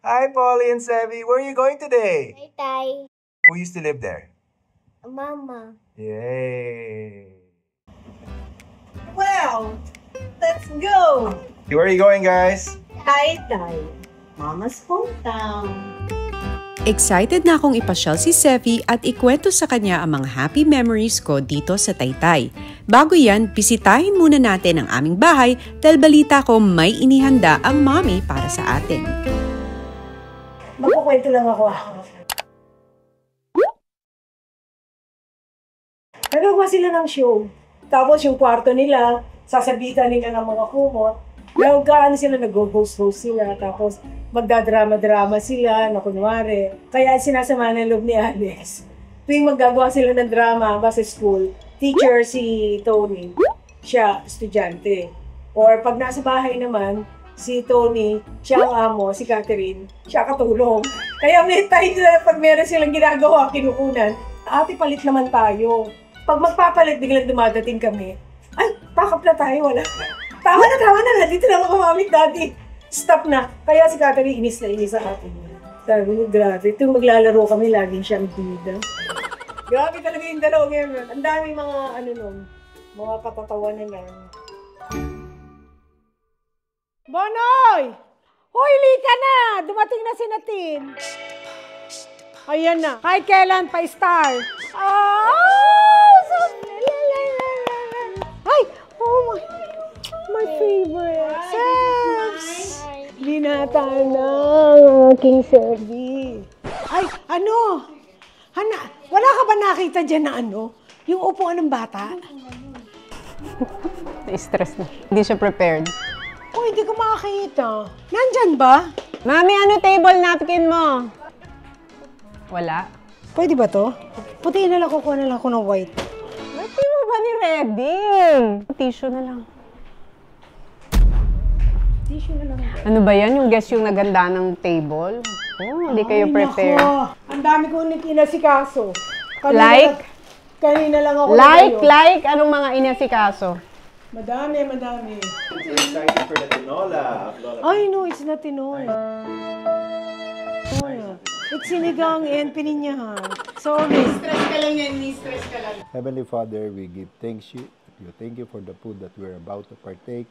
Hi, Polly and Sevi. Where are you going today? Tay. Who used to live there? Mama. Yay! Well, let's go! Where are you going, guys? Tay-Tay, Mama's hometown. Excited na akong ipasyal si Sevi at ikwento sa kanya ang mga happy memories ko dito sa Taytay. Bago yan, bisitahin muna natin ang aming bahay dahil balita ko may inihanda ang mommy para sa atin. Magkukwento lang ako. Nagagawa sila ng show. Tapos yung kwarto nila, sasabitan nila ng mga kumot. Nagkaan sila, nag-host-host sila. Tapos magdadrama-drama sila na kunwari. Kaya sinasama ng loob ni Alex. Tuwing maggagawa sila ng drama ba sa school, teacher si Tony, siya estudyante. Or pag nasa bahay naman, si Tony, siya ang amo, si Catherine, siya katulong. Kaya may time na pag meron silang ginagawa, kinukunan, ate palit naman tayo. Pag magpapalit, biglang dumadating kami. Ay, pakap na tayo, wala. Tama na, dito na makamamit daddy. Stop na. Kaya si Catherine inis na inis sa atin. Sabi mo, grabe. Ito maglalaro kami, laging siyang bida. Grabe talaga yung dalawang ngayon. Ang dami mga mga katatawanan lang. Bonoy! Hoy, ka na! Dumating na si Natin. Ayan na. Kahit kailan pa star. Ay! Oh my favorite. Sebs! Binata na ang aking Sevi. Ay, ano? Wala ka ba nakita dyan na yung upuan ng bata? Na-stress na. Hindi siya prepared. Oh, hindi ko makakita. Nandyan ba? Mami, ano table napkin mo? Wala. Pwede ba to? Puti na lang, kukuha na lang ako ng white. Ba't di mo ba ni-ready? Tissue na lang. Tissue na lang. Ano ba yan? Yung guest yung naganda ng table? Oh, hindi kayo prepared. Nako. Ang dami ko inasikaso. Kanina lang ako Like, anong mga inasikaso? Madami. You're excited for the tinola. Ay, no, it's not tinola. It's sinigang and pininyahan. Sorry. Heavenly Father, we give thanks you. Thank you for the food that we're about to partake.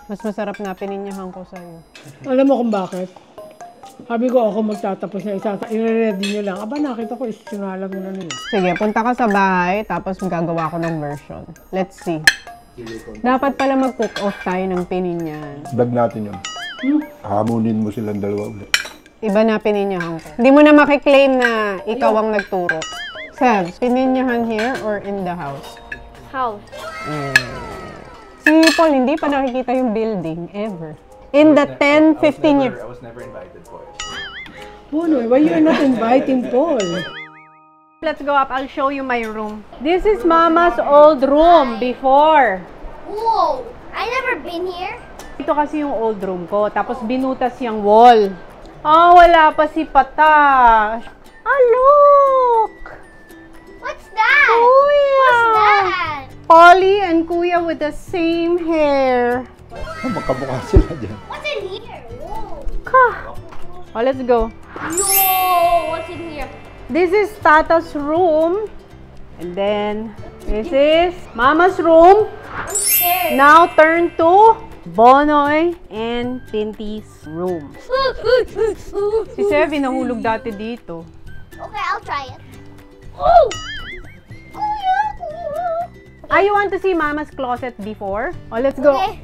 Mas masarap na pininyahan ko sa'yo. Alam mo kung bakit? Sabi ko ako magtatapos na i-ready nyo lang. Aba, nakita ko, isinalag na nila. Sige, punta ka sa bahay, tapos magagawa ko ng version. Let's see. Dapat pala mag-cook off tayo ng pininyahan. Dag natin yun. Hamunin mo silang dalawa ulit. Iba na pininyahan ko. Hindi mo na makiklaim na ikaw ang nagturo. Sebs, pininyahan here or in the house? House. Si Paul, hindi pa nakikita yung building, ever. In the 10, 15 years. I was never invited for it. Bono, why you're not inviting Paul? Let's go up. I'll show you my room. This is Mama's old room before. Whoa! I never been here. Ito kasi yung old room ko. Tapos binutas yung wall. Wala pa si Patash. Look! What's that? Kuya! What's that? Polly and Kuya with the same hair. Magkamukha sila dyan. What's in here? Whoa! Let's go. Yo! What's in here? This is Tata's room. And then, this is Mama's room. I'm scared. Now turn to Bonoy and Tinty's room. Si Sevi nahulog dati dito. Okay, I'll try it. Oh! Kuya! You want to see Mama's closet before? Let's go. Okay.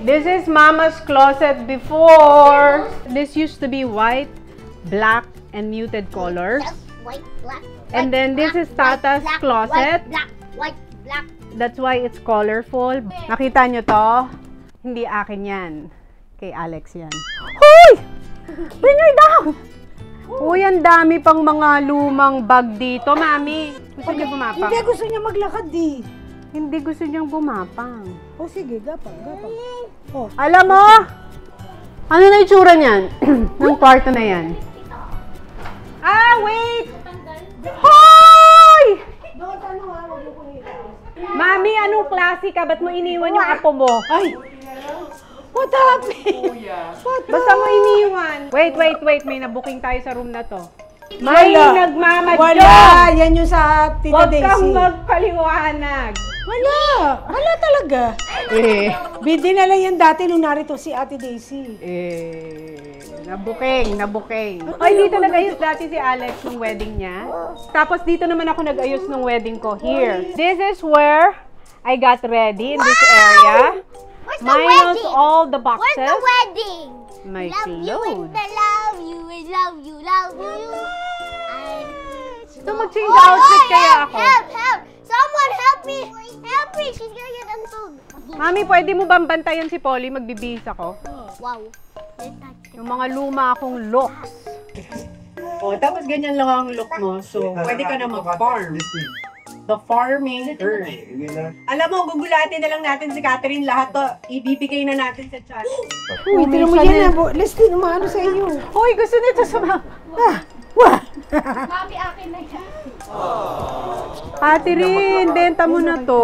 This is Mama's closet before. This used to be white, black, and muted colors. Yes, white, black. And white, then this black, is Tata's white, closet. White, black. That's why it's colorful. Nakita nyo to? Hindi akin yan. Kay Alex yan. Hoy! Bring her down! Uy, ang dami pang mga lumang bag dito, Mami. Gusto niya bumapang? Hindi, gusto niya maglakad Hindi gusto niyang bumapang. Sige, gapang. Alam mo? Ano na itsura niyan? Ng kwarto na yan. Wait! Hoy! Mami, anong klase ka? Ba't mo iniwan yung apo mo? Ay! What happened? Basta mo iniwan. Wait. May nabuking tayo sa room na to. May nagmamadyo. Wala! Yan yung sa Tita Huwag Daisy. kang magpaliwanag. Wala talaga. Dinala yan dati nung narito si Ate Daisy. Nabuking. Ay, dito nag-ayos dati si Alex nung wedding niya. Tapos dito naman ako nag-ayos nung wedding ko. Here. This is where I got ready in this area. Where's the Minus wedding? all the boxes. Where's the wedding? My Love you clothes. and I love you and love you, love you. So mag-change outfit kaya ako. Help! Someone help me! Help me! She's gonna get unfold. Mami, pwede mo bang bantayan si Polly? Magbibihis ako. Wow. Yung mga luma akong looks. Oh, tapos ganyan lang ang look mo. So, pwede ka na mag-farm. The farming girl. Alam mo, gugulatin na lang natin si Catherine. Lahat to, ibibigay na natin sa chat. Uy, tira mo yan na. Leslie, umano sa iyo. Hoy, gusto nito sa mga... Mami, akin na yan. Catherine, benta mo na to.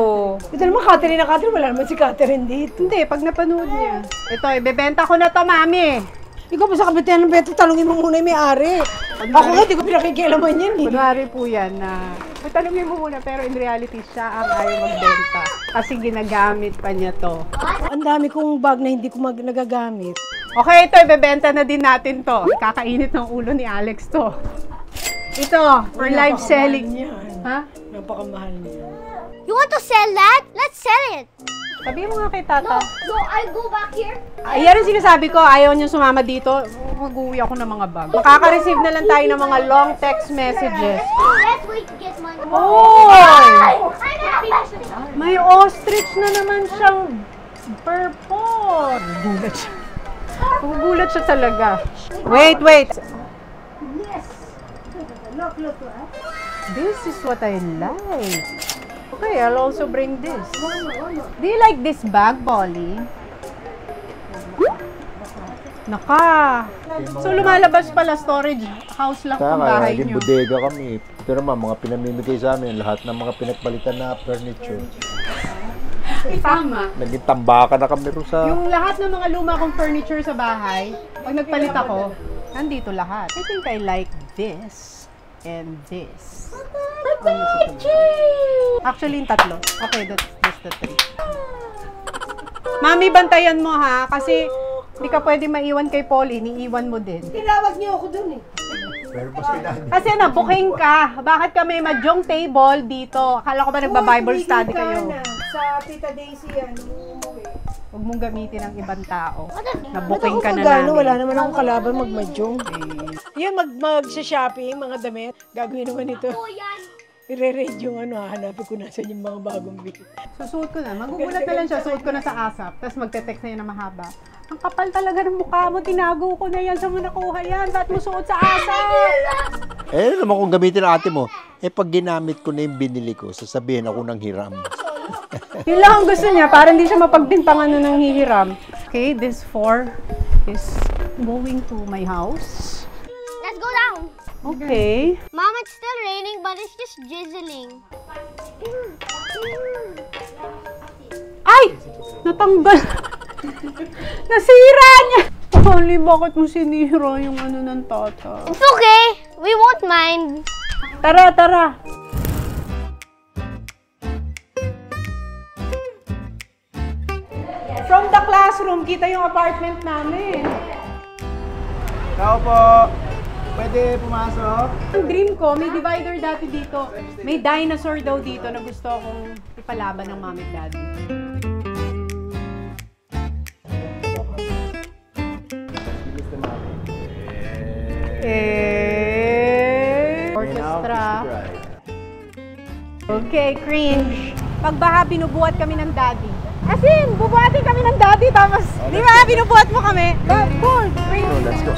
Ito naman, Catherine na Catherine. Wala naman si Catherine dito. Hindi, pag napanood niya. Ito, ibebenta ko na to, mami. Ikaw pa sa kabitihan ng beto, talungin mo muna yung may-ari. Ako nga, di ko pinakikialaman yan eh. Kunwari po yan na, tanungin mo muna, pero in reality, siya ang ayaw magbenta. Kasi ginagamit pa niya to. Ang dami kong bag na hindi ko nagagamit. Okay, ito, ibebenta na din natin to. Kakainit ng ulo ni Alex to. Ito, for live selling. Ha? Napakamahal niya. You want to sell that? Let's sell it. Sabihin mo nga kay Tata. No, I go back here. Ayan ang sinasabi ko, ayaw niya sumama dito. Mag-uwi ako ng mga bag. Makaka-receive na lang tayo ng mga long text messages. Let's wait to get money. Oy! Finish it. May ostrich na naman siyang purple. Gugulat siya. Gugulat siya talaga. Wait. This is what I like. Okay, I'll also bring this. Do you like this bag, Polly? Naka! So lumalabas pala storage house lang Kaya kung bahay naging nyo. bodega kami. Ito naman, mga pinamimigay sa amin, lahat ng mga pinagpalitan na furniture. Tama. Naging tambakan na kami rin sa... Yung lahat ng mga luma kong furniture sa bahay, pag nagpalit ako, nandito lahat. I think I like this and this. Actually, yung tatlo. Okay, that's the three. Mami, bantayan mo ha, kasi hindi ka pwede maiwan kay Paul, iniiwan mo din. Tinawag niyo ako dun eh. Pero mas pinahal. Kasi na-booking ka. Bakit ka may mahjong table dito? Akala ko ba nagba-Bible study kayo? Sa Tita Daisy yan, umuwi. Huwag mong gamitin ang ibang tao. Ba't Na-booking ako ka na magano? namin. Wala naman akong kalaban magmadyong. Yan, mag-shopping, mga damit. Gagawin naman ito. Oh, yan. I-re-raid yung hahanapin ko nasan yung mga bagong bit. Susuot ko na. Magugulat na lang siya. Suot ko na sa ASAP. Tapos magte-text na yun na mahaba. Ang kapal talaga ng mukha mo. Tinago ko na yan. Saan mo nakuha yan? Ba't mo suot sa ASAP? Eh, naman kung gamitin ng ate mo, pag ginamit ko na yung binili ko, sasabihin ako ng hiram. Yun lang ang gusto niya. Para hindi siya mapagbintangan na ng hihiram. Okay, this 4 is going to my house. Let's go down. Okay. Mom, it's still raining, but it's just drizzling. Ay! Natanggal. Nasira niya. Polly, bakit mo sinira yung ano ng tata? It's okay. We won't mind. Tara. From the classroom, kita yung apartment namin. Tao po. Pwede pumasok? Ang dream ko, may divider dati dito. May dinosaur daw dito na gusto akong ipalaban ng mami at daddy. Orchestra. Okay, cringe. Pagbaha, binubuhat kami ng daddy. As in, bubuhatin kami ng daddy, tapos, di ba, binubuhat mo kami? Cool, cringe. So, let's go.